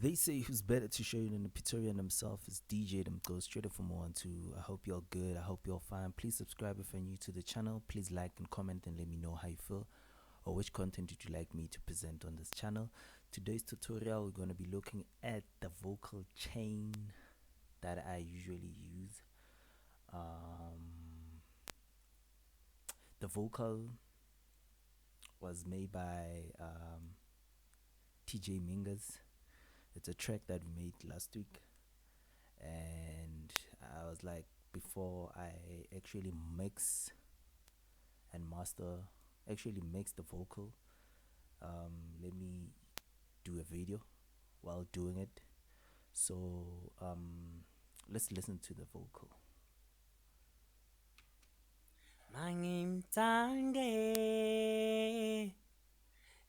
They say who's better to show you than the Praetorian himself is DJ them goes straight up from 1 2. I hope you're good. I hope you're fine. Please subscribe if you're new to the channel. Please like and comment and let me know how you feel or which content would you like me to present on this channel. Today's tutorial we're going to be looking at the vocal chain that I usually use. The vocal was made by TJ Mingus. It's a track that we made last week, and I was like, before I actually mix and master, actually mix the vocal, let me do a video while doing it. So let's listen to the vocal. Mangimthande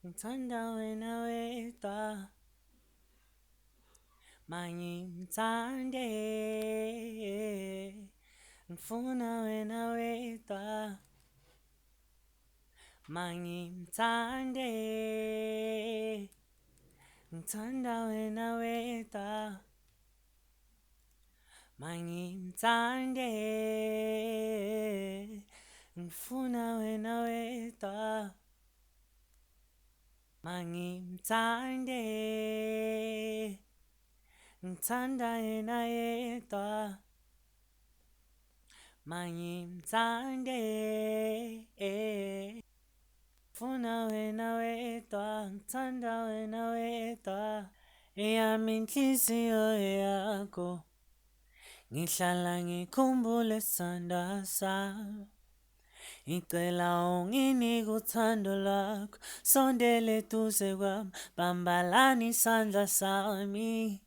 ngithanda wena wedwa, mangimthande ngifuna wena wedwa, mangimthande ngithanda wena wedwa, mangimthande ngifuna wena wedwa, mangimthande ngithanda yena yedwa, mangimthande ngifuna wena wedwa, ngithanda wena wedwa. Eyami inhliziyo yakho ngihlala ngikhumbule isandla sakho, ngicela unginike uthando lwakho, sondele eduze kwami, bambalani isandla sami.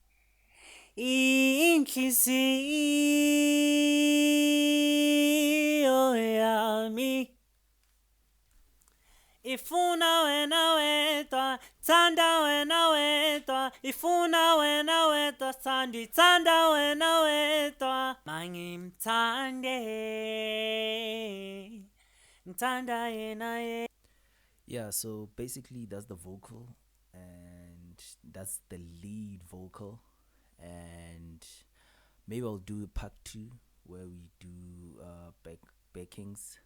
Inhliziyo yami ifuna wena wedwa, thanda wena wedwa, ifuna wena wedwa, thanda wena wedwa, mangimthande ngithanda yena ye. Yeah, so basically that's the vocal and that's the lead vocal, and maybe I'll do a part 2 where we do backings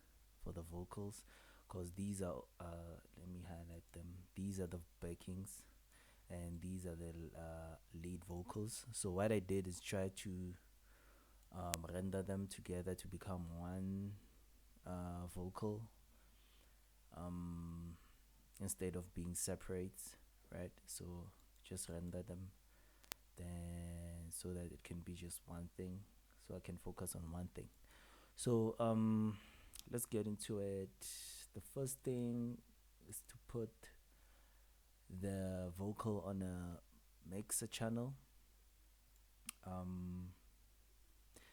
for the vocals, because these are let me highlight them. These are the backings and these are the lead vocals. So what I did is try to render them together to become one vocal, instead of being separate, right? So just render them then so that it can be just one thing, so I can focus on one thing. So let's get into it. The first thing is to put the vocal on a mixer channel.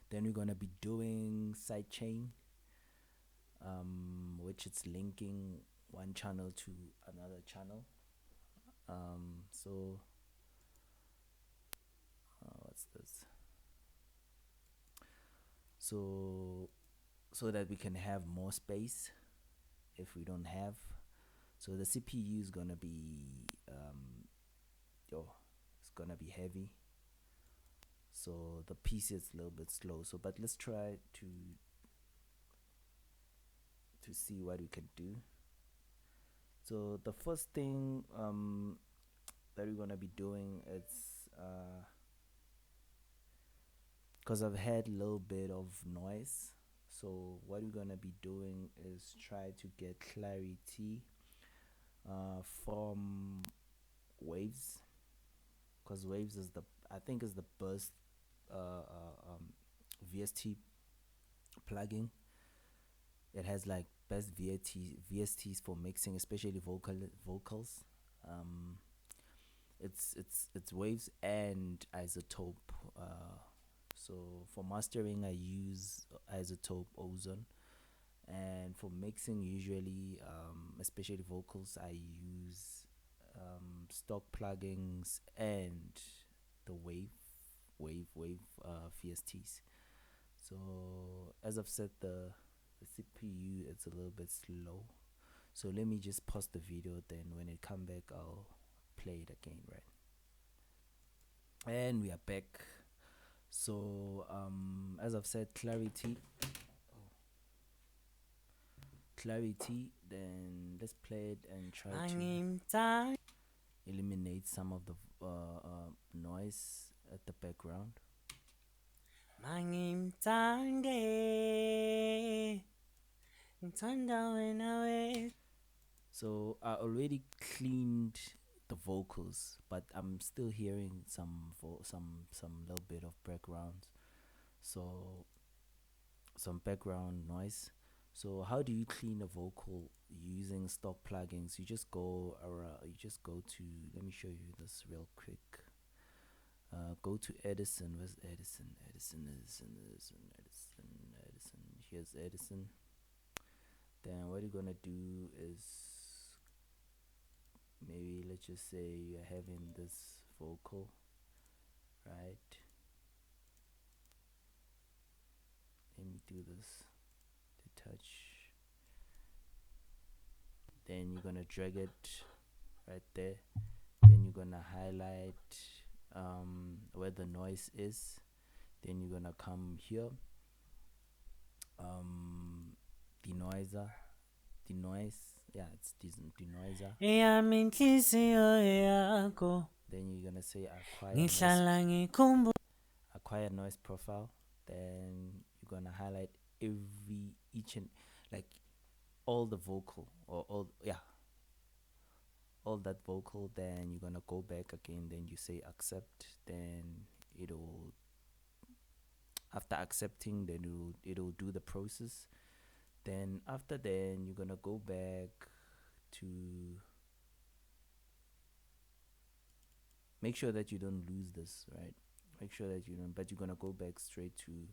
Then we're gonna be doing sidechain, which is linking one channel to another channel. So what's this? So that we can have more space if we don't have. So the CPU is gonna be it's gonna be heavy, so the PC is a little bit slow. So but let's try to see what we can do. So the first thing that we're gonna be doing is because I've had a little bit of noise, so what we're gonna be doing is try to get clarity from waves, because waves is the, I think, is the best VST plugin. It has like best VSTs for mixing, especially vocals. It's waves and isotope. So for mastering I use isotope ozone, and for mixing usually especially vocals I use stock plugins and the wave VSTs. So as I've said, the CPU, it's a little bit slow, so let me just pause the video, then when it come back I'll play it again, right? And we are back. So as I've said, clarity. Then let's play it and try to eliminate some of the noise at the background. So I already cleaned the vocals, but I'm still hearing some little bit of background. So some background noise. So how do you clean a vocal using stock plugins? You just go around. You just go to. Let me show you this real quick. Go to Edison. Where's Edison? Edison. Here's Edison. Then what you're gonna do is, maybe let's just say you're having this vocal, right? Let me do this. Detach. Then you're gonna drag it right there. Then you're gonna highlight where the noise is. Then you're gonna come here, denoiser, it's denoiser. Then you're gonna say acquire noise profile. Then you're gonna highlight each and like all the vocal, or all that vocal. Then you're gonna go back again, then you say accept. Then it'll, after accepting, then it'll do the process. Then after then you're gonna go back to make sure that you don't lose this, right? Make sure that you don't, but you're gonna go back straight to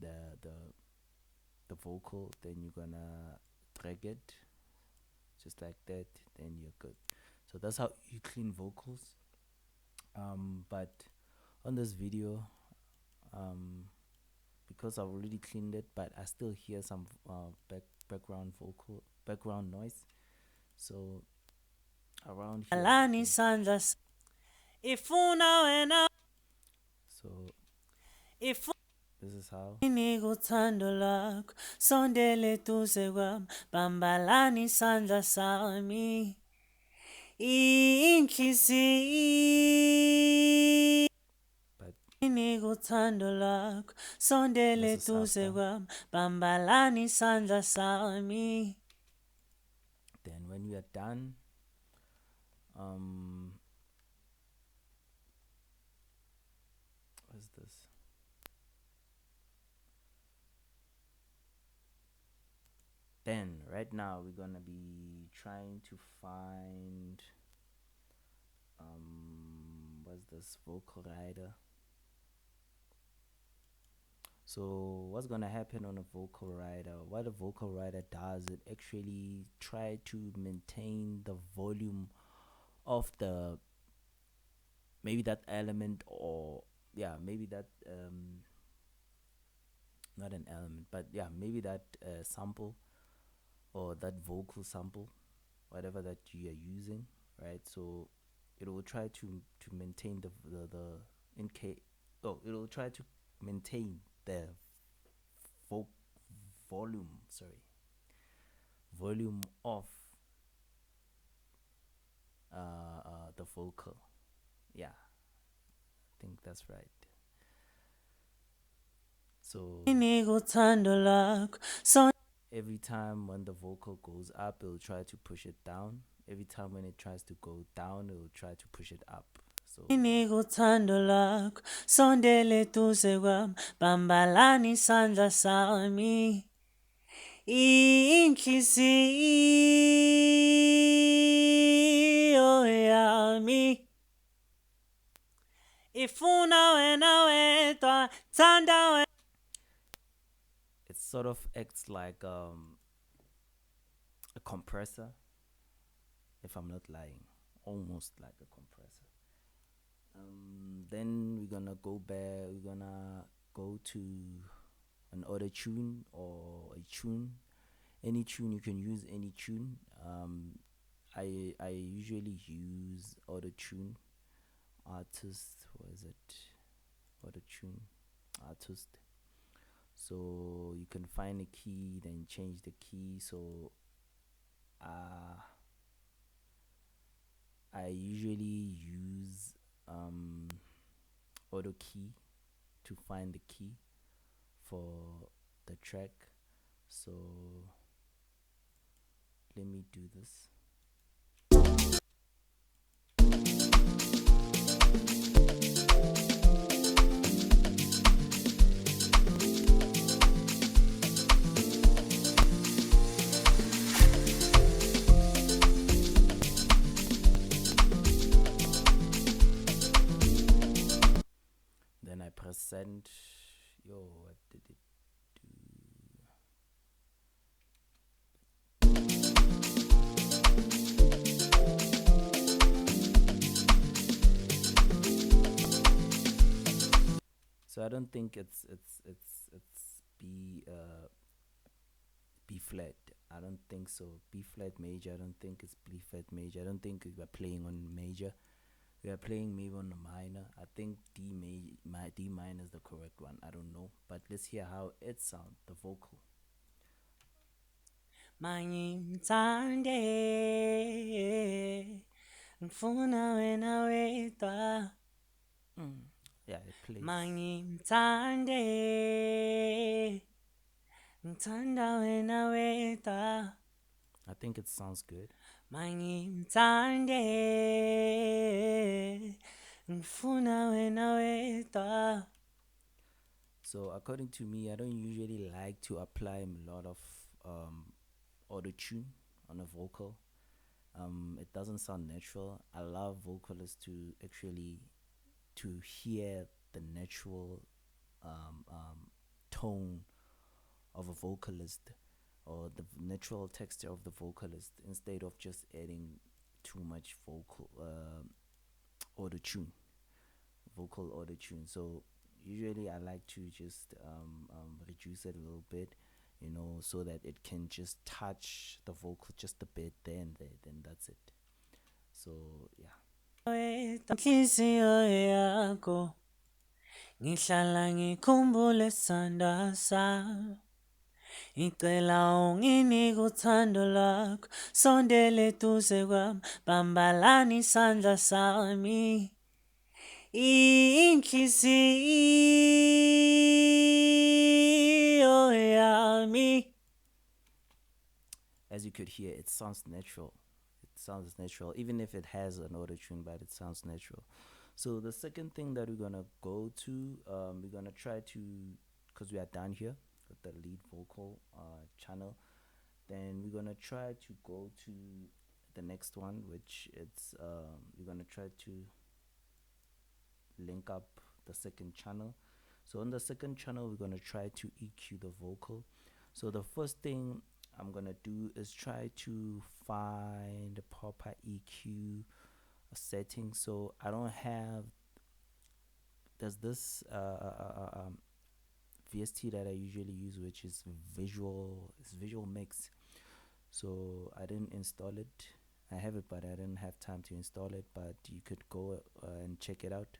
the vocal. Then you're gonna drag it just like that. Then you're good. So that's how you clean vocals. But on this video, because I've already cleaned it, but I still hear some background noise. So around here, so this is how. Sondele tuze kwam bambalani isandla sami inhliziyo kuthando lakho sondele tuze kwam bambalani isandla sami. Then when we are done, what's this? Then right now we're gonna be trying to find what's this vocal rider. So what's gonna happen on a vocal rider? What a vocal rider does, it actually try to maintain the volume of the, maybe that element, or maybe that not an element, but maybe that sample, or that vocal sample, whatever that you are using, right? So it will try to maintain the in case, it will try to maintain the volume of the vocal. I think that's right. So every time when the vocal goes up, it'll try to push it down. Every time when it tries to go down, it'll try to push it up. So sondele tuze kwam bambalani isandla sami inhliziyo yami ifuna wena wedwa thanda. it sort of acts like a compressor, if I'm not lying, almost like a compressor. Then we're gonna go back. We're gonna go to an auto tune, or a tune, any tune. You can use any tune. I usually use auto tune artist. What is it? What a tune, artist. So you can find a key, then change the key. So uh, I usually use auto key to find the key for the track. So let me do this. Then I press send. Yo, what did it do? So I don't think it's B flat. I don't think so. B flat major. I don't think it's B flat major. I don't think we're playing on major. We are playing maybe on a minor. I think D minor is the correct one. I don't know, but let's hear how it sounds. The vocal. Mangimthande ngifuna wena wedwa Yeah, it plays. Mangimthande ngithanda wena wedwa I think it sounds good. Mangimthande ngifuna wena wedwa. So according to me, I don't usually like to apply a lot of auto tune on a vocal. It doesn't sound natural. I love vocalists to actually to hear the natural tone of a vocalist or the natural texture of the vocalist instead of just adding too much auto tune, vocal auto tune. So usually I like to just reduce it a little bit, so that it can just touch the vocal just a bit there and there. Then that's it. So yeah. Inhliziyo yakho ngihlala ngikhumbule isandla sami ngicela unginike uthando lwakho sondele eduze kwami bambalani isandla sami inhliziyo yami. As you could hear, it sounds natural. It sounds natural, even if it has an auto tune, but it sounds natural. So the second thing that we're gonna go to, we're gonna try to, because we are down here with the lead vocal channel. Then we're gonna try to go to the next one, which it's we're gonna try to link up the second channel. So on the second channel, we're gonna try to EQ the vocal. So the first thing I'm gonna do is try to find a proper EQ setting. So I don't have there's this VST that I usually use, which is visual mix. So I didn't install it. I have it, but I didn't have time to install it. But you could go and check it out.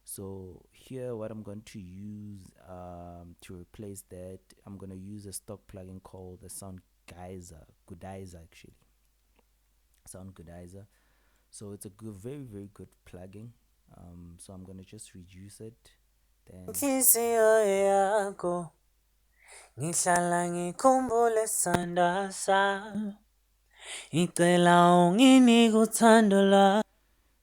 So here, what I'm going to use to replace that, I'm going to use a stock plugin called the Goodizer actually. Sound Goodizer. So it's a good, very very good plugin. So I'm going to just reduce it. Then Inhliziyo yakho ngihlala ngikhumbule isandla sami ngicela unginike uthando lwakho.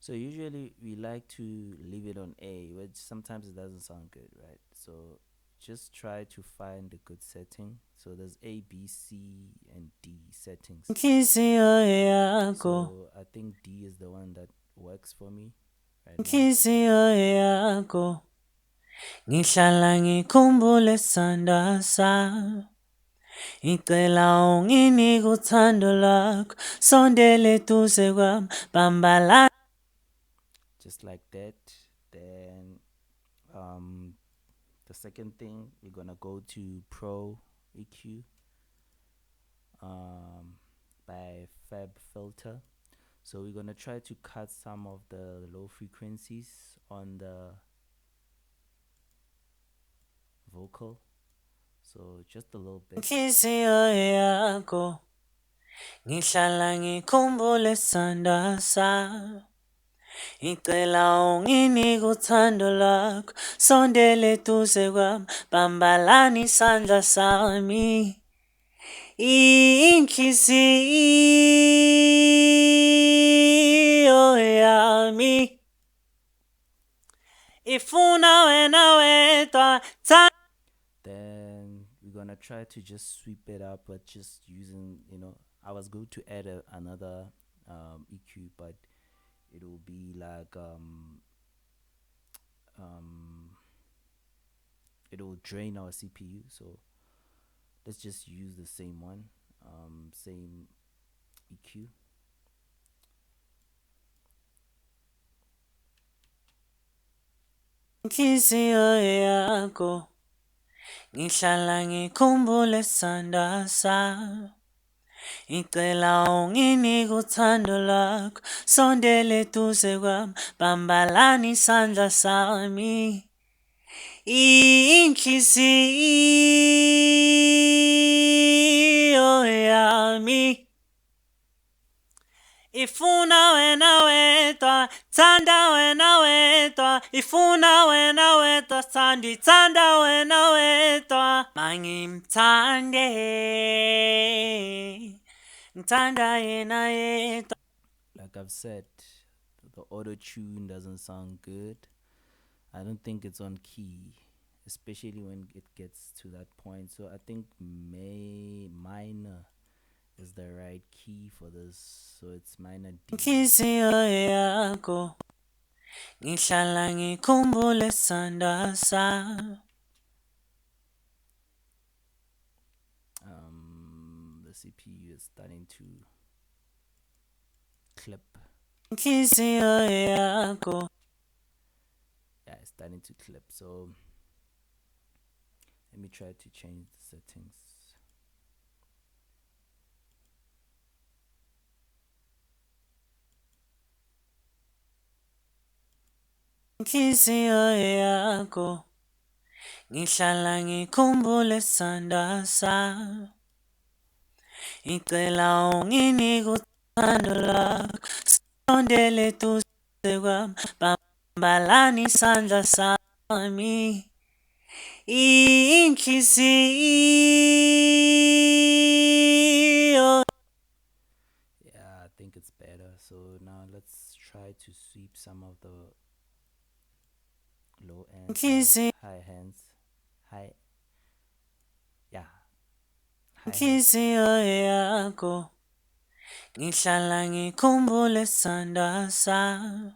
so usually we like to leave it on A, which sometimes it doesn't sound good, right? So just try to find a good setting. So there's A, B, C, and D settings. Inhliziyo yakho So I think D is the one that works for me right now. Inhliziyo yakho ngihlala ngikhumbule isandla sami ngicela unginike uthando lwakho sondele eduze kwami bambalani. Just like that. Then the second thing, we're gonna go to Pro EQ by Fab Filter. So we're gonna try to cut some of the low frequencies on the vocal. So just a little bit. Inhliziyo yakho ngihlala ngikhumbule isandla sakho ngicela unginike uthando lwakho sondele eduze kwami bambalani isandla sami inhliziyo yami ifuna wena wedwa Then we're gonna try to just sweep it up, but just using, I was going to add another EQ, but it will be like it will drain our CPU. So let's just use the same one, same EQ. inhliziyo yakho ngihlala ngikhumbule isandla sakho ngicela unginike uthando lwakho sondele eduze kwami bambalani isandla sami inhliziyo yami ifuna wena wedwa thanda wena wedwa ifuna wena wedwa thanda wena wedwa mangimthande ngithanda yena yedwa. Like I've said, the auto tune doesn't sound good. I don't think it's on key, especially when it gets to that point. So I think minor is the right key for this. So it's minor D. Inhliziyo yakho ngihlala ngikhumbule isandla sakho. The CPU is starting to clip. Inhliziyo yakho. Yeah, it's starting to clip. So let me try to change the settings. Inhliziyo yakho ngihlala ngikhumbule isandla sakho ngicela unginike uthando lwakho sondele eduze kwami bambalani isandla sami inhliziyo. Yeah, I think it's better. So now let's try to sweep some of the low end, high hands, high, yeah, high hands. Inhliziyo yakho ngihlala ngikhumbule isandla sakho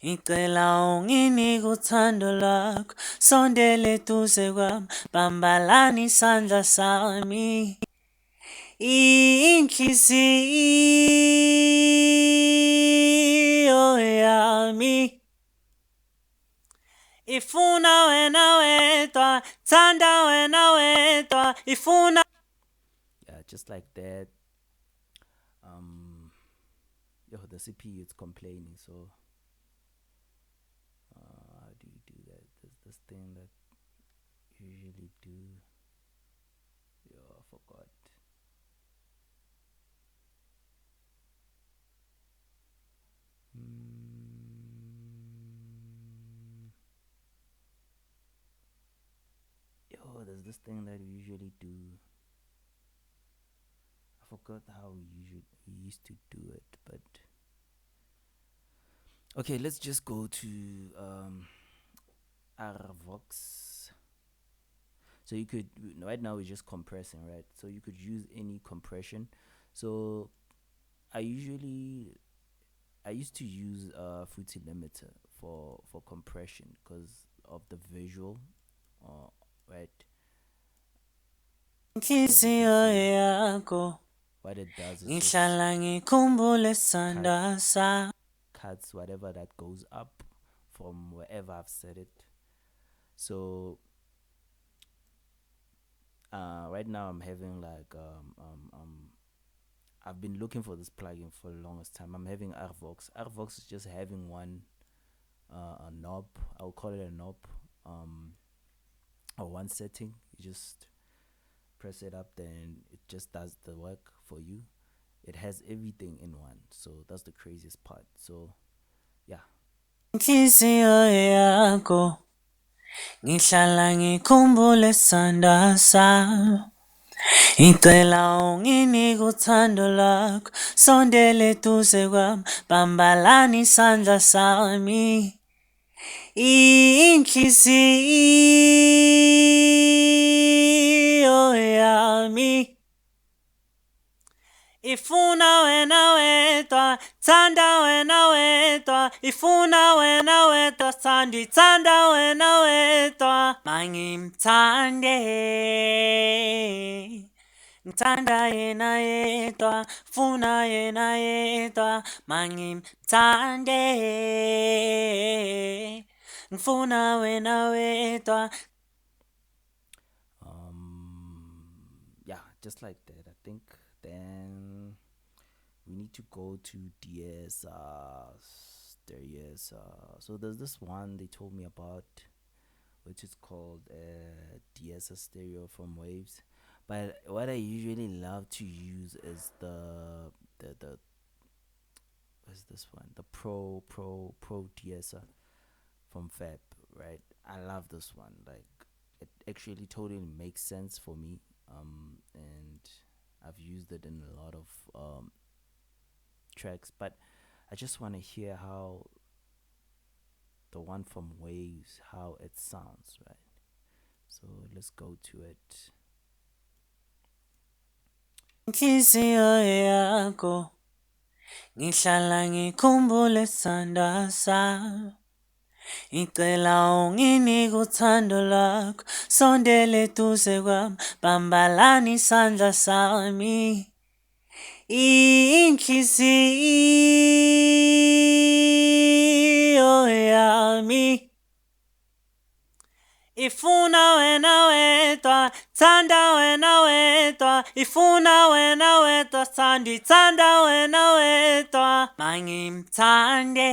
ngicela unginike uthando lwakho sondele eduze kwami bambalani isandla sami inhliziyo yami ifuna wena wedwa thanda wena wedwa ifuna. Yeah, just like that. The CPU is complaining. So how do you do that? There's this thing that you usually do. Yo, I forgot. Yo, there's this thing that we usually do. I forgot how we used to do it, but okay, let's just go to Rvox. So you could, right now we're just compressing, right? So you could use any compression. So I used to use Fruity Limiter for compression because of the visual, right? Inhliziyo yakho What it does is ngihlala ngikhumbule isandla sakho. cuts whatever that goes up from wherever I've set it. So right now I'm having like I've been looking for this plugin for the longest time. I'm having Arvox. Arvox is just having one a knob. I'll call it a knob. Um, or one setting. You just press it up, then it just does the work for you. It has everything in one, so that's the craziest part. So yeah. Inhliziyo yakho ngihlala ngikhumbule sanda sami ngicela unginike uthando lakho sondele eduze kwami bambalani isandla sami inhliziyo yami ifuna wena wedwa thanda wena wedwa ifuna wena wedwa thanda wena wedwa mangimthande ngithanda yena yedwa funa yena yedwa mangimthande ngifuna wena wedwa. Yeah, just like that. I think then we need to go to DS stereo. So there's this one they told me about, which is called De-essing stereo from Waves. But what I usually love to use is the what's this one? The Pro De-esser from Fab, right? I love this one. Like it actually totally makes sense for me. And I've used it in a lot of tracks, but I just want to hear how the one from Waves, how it sounds, right? So let's go to it. Inhliziyo yakho ngihlala ngikhumbule sanda sami ngicela unginike uthando lakho sondele eduze kwami bambalani isandla sami inhliziyo yami ifuna wena wedwa thanda wena wedwa ifuna wena wedwa thanda wena wedwa mangimthande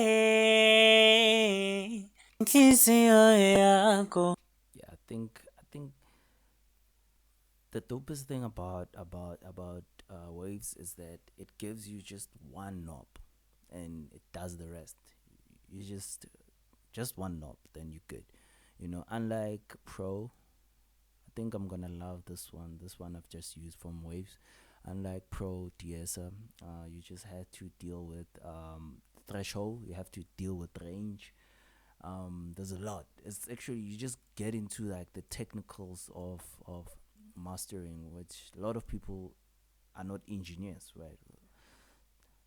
inhliziyo yakho. Yeah, I think the dopest thing about Waves is that it gives you just one knob, and it does the rest. You just one knob, then you're good. Unlike Pro, I think I'm gonna love this one. This one I've just used from Waves. Unlike Pro De-esser, you just had to deal with threshold. You have to deal with range. There's a lot. It's actually you just get into like the technicals of mastering, which a lot of people are not engineers, right?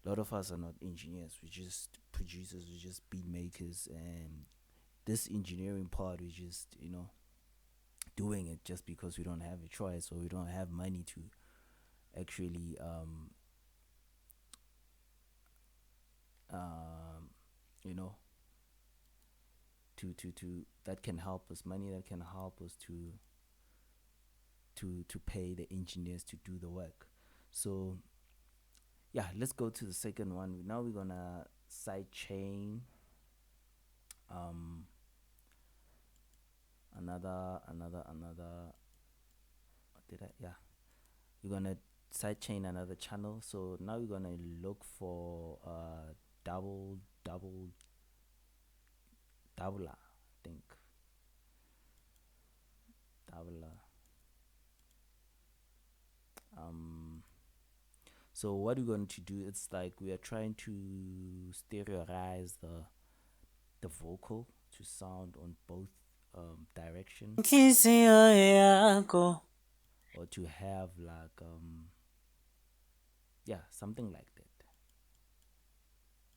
A lot of us are not engineers. We're just producers. We're just beat makers, and this engineering part, we just doing it just because we don't have a choice or we don't have money to actually you know to that can help us, money that can help us to pay the engineers to do the work. So yeah, let's go to the second one. Now we're gonna side chain another what did I yeah we're gonna sidechain another channel. So now we're gonna look for double I think double so what we're going to do, it's like we are trying to stereoize the vocal to sound on both directions, inhliziyo yakho or to have like yeah, something like that.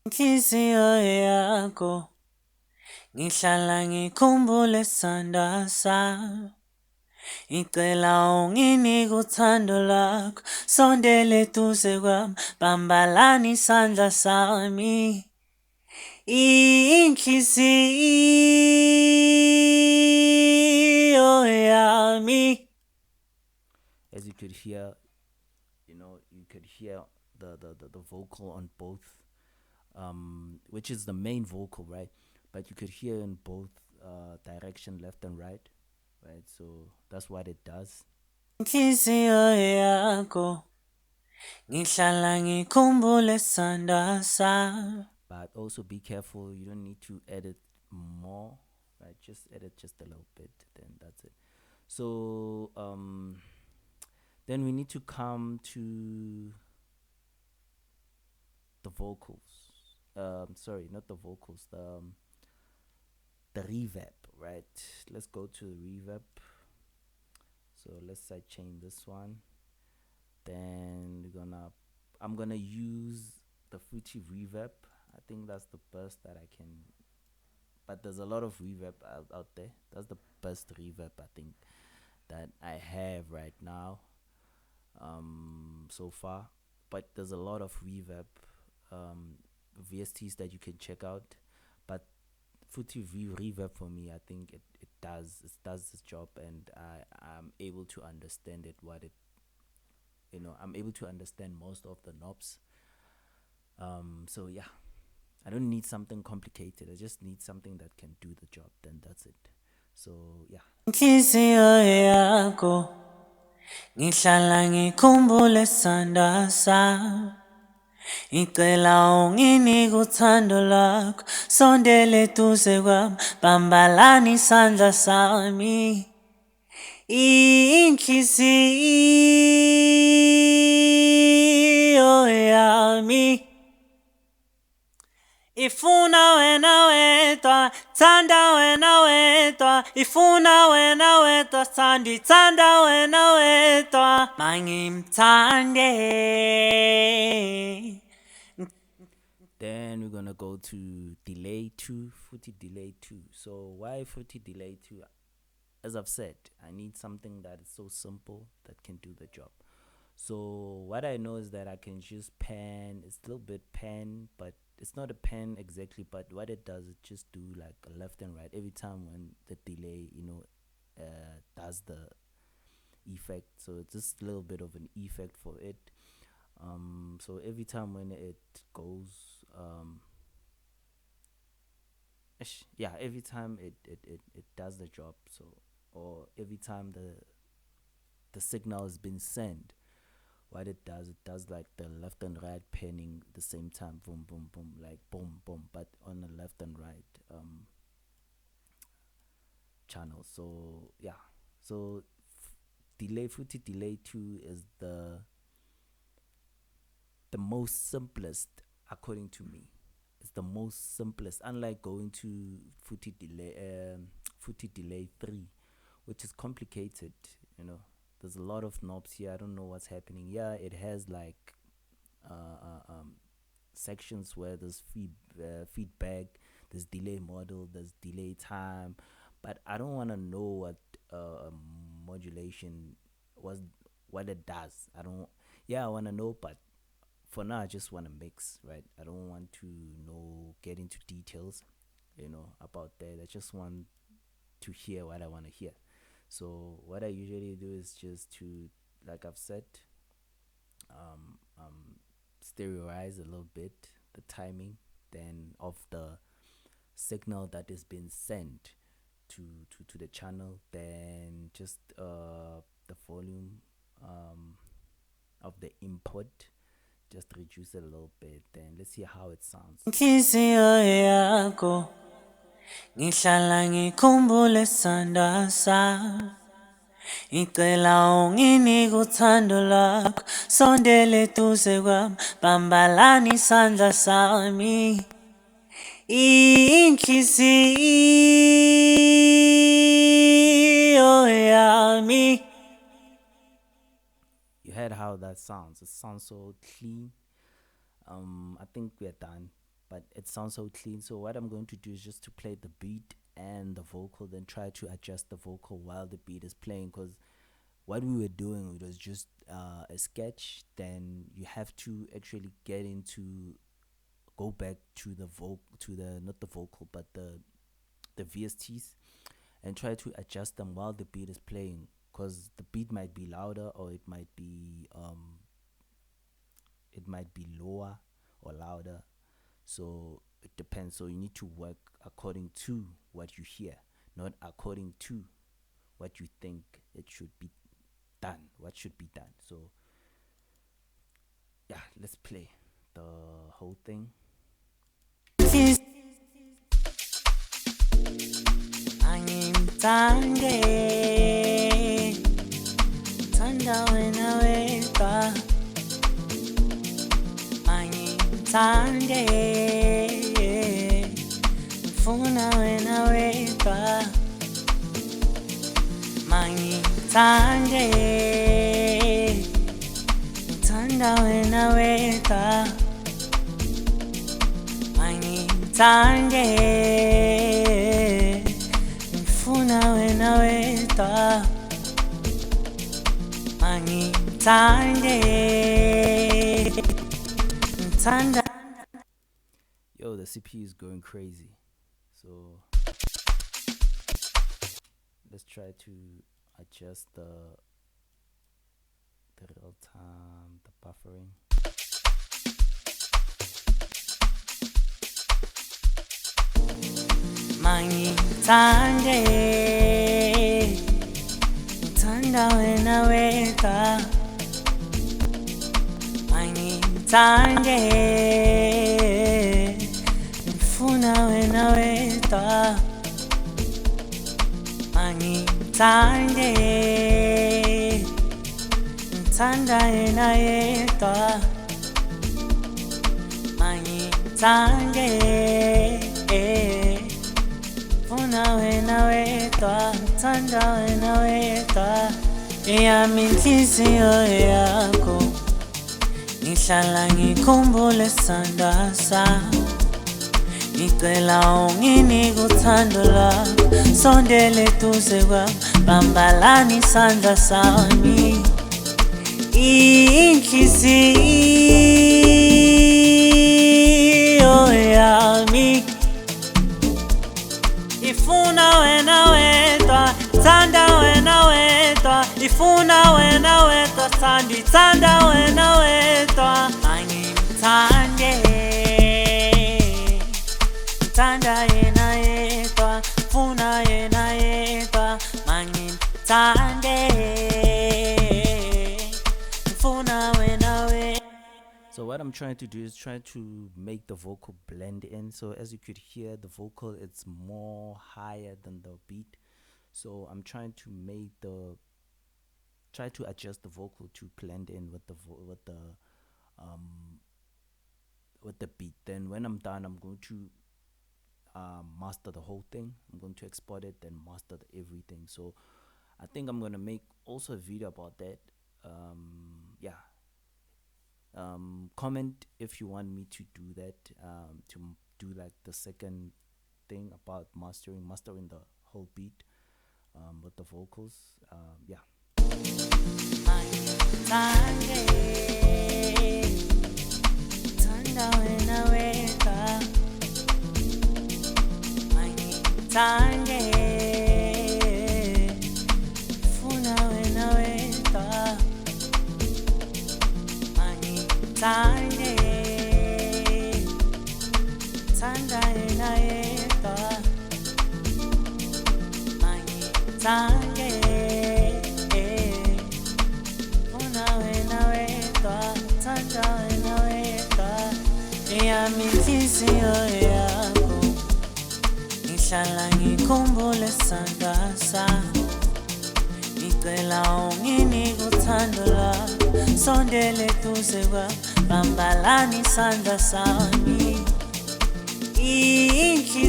inhliziyo yakho ngihlala ngikhumbule sanda sami ngicela unginike uthando lakho sondele eduze kwami bambalani isandla sami inhliziyo yami. As you could hear, you could hear the vocal on both, which is the main vocal, right? But you could hear in both direction, left and right, right? So that's what it does. Inhliziyo yakho ngihlala ngikhumbule sanda sami. But also be careful, you don't need to edit more, right? Just edit just a little bit, then that's it. So then we need to come to the vocals. Sorry, not the vocals, the reverb, right? Let's go to the reverb. So let's sidechain this one. Then I'm gonna use the fruity reverb. I think that's the best that I can. But there's a lot of reverb out there. That's the best reverb I think that I have right now, so far. But there's a lot of reverb, VSTs that you can check out. But fruity reverb for me, I think it does its job, and I'm able to understand it. I'm able to understand most of the knobs. So yeah, I don't need something complicated. I just need something that can do the job. Then that's it. So yeah. Inhliziyo yakho ngihlala ngikhumbule sanda sami. Ngicela unginike uthando lakho, sondele eduze kwami, bambalani isandla sami. Inhliziyo yami ifuna wena wedwa, thanda wena wedwa, ifuna wena wedwa, thanda wena wedwa, mangimthande. Then we're gonna go to delay 2, footy delay 2. So why footy delay 2? As I've said, I need something that is so simple that can do the job. So what I know is that I can just pan. It's a little bit pan, but it's not a pan exactly. But what it does, it just do like a left and right every time when the delay, does the effect. So it's just a little bit of an effect for it. So every time when it goes, every time it does the job. So, or every time the signal has been sent, what it does like the left and right panning the same time, boom boom boom, like boom boom, but on the left and right channel. So yeah, so fruity delay 2 is the most simplest according to me. It's the most simplest, unlike going to fruity delay 3, which is complicated. There's a lot of knobs here. I don't know what's happening. Yeah, it has like sections where there's feedback, there's delay model, there's delay time, but I don't want to know what modulation was, what it does. I don't. Yeah, I want to know, but for now I just want to mix, right? I don't want to get into details, about that. I just want to hear what I want to hear. So what I usually do is just to, like I've said, stereoize a little bit the timing then of the signal that is being sent to the channel, then just the volume of the input, just reduce it a little bit, then let's see how it sounds. Inhliziyo yakho ngihlala ngikhumbule sanda sami. Ngicela unginike uthando lakho, sondele eduze kwami, bambalani isandla sami. Inhliziyo yami. You heard how that sounds. It sounds so clean. I think we're done, but it sounds so clean. So what I'm going to do is just to play the beat and the vocal, then try to adjust the vocal while the beat is playing, because what we were doing, it was just a sketch. Then you have to actually go back to the not the vocal, but the VSTs, and try to adjust them while the beat is playing, because the beat might be louder, or it might be it might be lower or louder. So it depends. So you need to work according to what you hear, not according to what you think it should be done, what should be done. So yeah, let's play the whole thing. Angimthande, thanda wena wedwa. Angimthande, ngifuna wena wedwa. Angimthande, ngithanda wena wedwa. Angimthande, ngifuna wena wedwa. Angimthande, ngithanda. Yo, the CPU is going crazy. So let's try to adjust the real time, the buffering. Angimthande, ngithanda wena wedwa. Angimthande, ngifuna wena wedwa. Angimthande, ngithanda yena yedwa. Angimthande, ngifuna wena wedwa. Ngithanda wena wedwa. Eyami inhliziyo yakho, ngihlala ngikhumbule isandla sakho. Ngicela unginike uthando lwakho, sondele eduze kwami, bambalani isandla sami. Inhliziyo yami ifuna wena wedwa, thanda wena wedwa. Ifuna wena wedwa, thanda wena wedwa. Angimthande, ngithanda yena yedwa. Funa yena yedwa. Angimthande, ngifuna wena wedwa. So what I'm trying to do is try to make the vocal blend in. So as you could hear, the vocal, it's more higher than the beat. So I'm trying to adjust the vocal to blend in with the beat. Then when I'm done, I'm going to master the whole thing. I'm going to export it, then master everything. So I think I'm gonna make also a video about that. Comment if you want me to do that, to do like the second thing about mastering the whole beat with the vocals. Eyami inhliziyo yakho, ngihlala ngikhumbule isandla sakho. Ngicela unginike uthando lwakho, sondele eduze kwami, bambalani isandla sami. Inhliziyo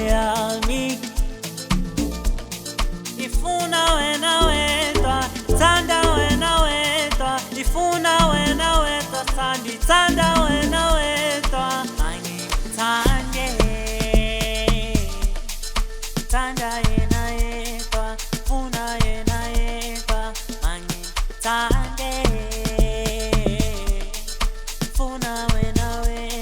yami ifuna wena wedwa, thanda wena wedwa. Ifuna wena wedwa, thanda wena wedwa. Angimthande, thanda yena yedwa. Funa yena yedwa. Angimthande, funa wena wedwa.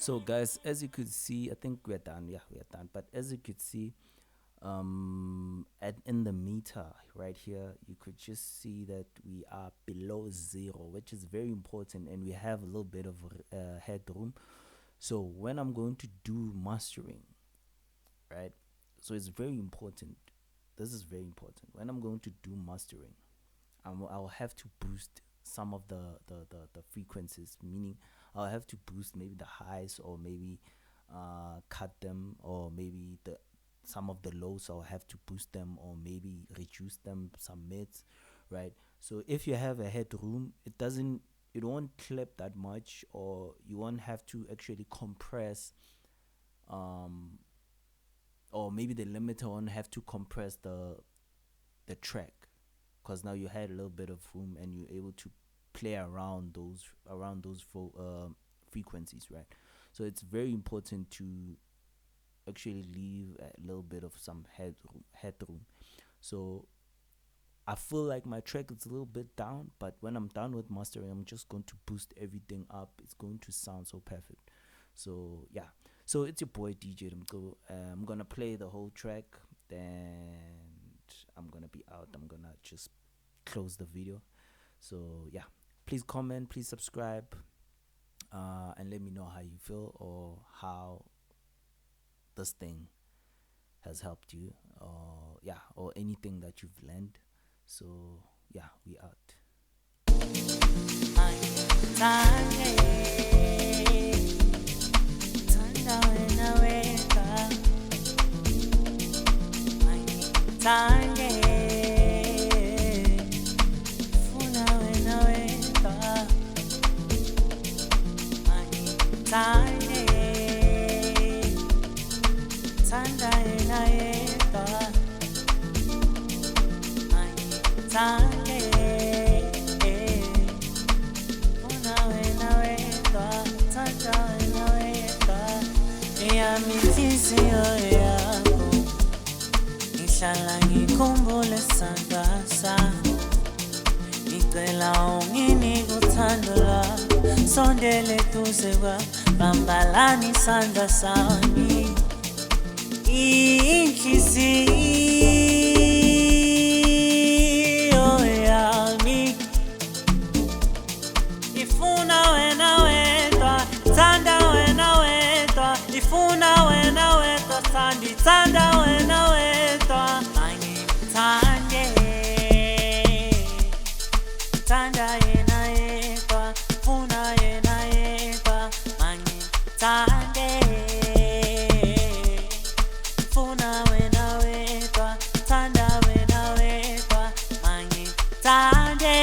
So guys, as you could see, I think we're done. Yeah, we're done. But as you could see, at in the meter right here, you could just see that we are below 0, which is very important, and we have a little bit of headroom. So when I'm going to do mastering, right, so it's very important, this is very important, when I'm going to do mastering, I'll have to boost some of the frequencies, meaning I'll have to boost maybe the highs, or maybe cut them, or maybe the some of the lows I'll have to boost them, or maybe reduce them, some mids, right? So if you have a headroom, it won't clip that much, or you won't have to actually compress, um or maybe the limiter won't have to compress the track, because now you had a little bit of room and you're able to play around those frequencies, right? So it's very important to actually leave a little bit of some headroom. So I feel like my track is a little bit down, but when I'm done with mastering, I'm just going to boost everything up. It's going to sound so perfect. So yeah, so it's your boy DJ Mko. I'm gonna play the whole track, then I'm gonna be out. I'm gonna just close the video. So yeah, please comment, please subscribe, and let me know how you feel, or how this thing has helped you, or yeah, or anything that you've learned. So yeah, we out. Ngihlala ngikhumbule isandla sami, ngicela unginike uthando lwami, sondele eduze kwami, bambalani isandla sami, inhliziyo yami ifuna wena wedwa, thanda wena wedwa, ifuna wena wedwa, thanda wena wedwa, angithande, thanda yena yedwa, funa yena yedwa, angithande, funa wena wedwa, thanda wena wedwa, angithande.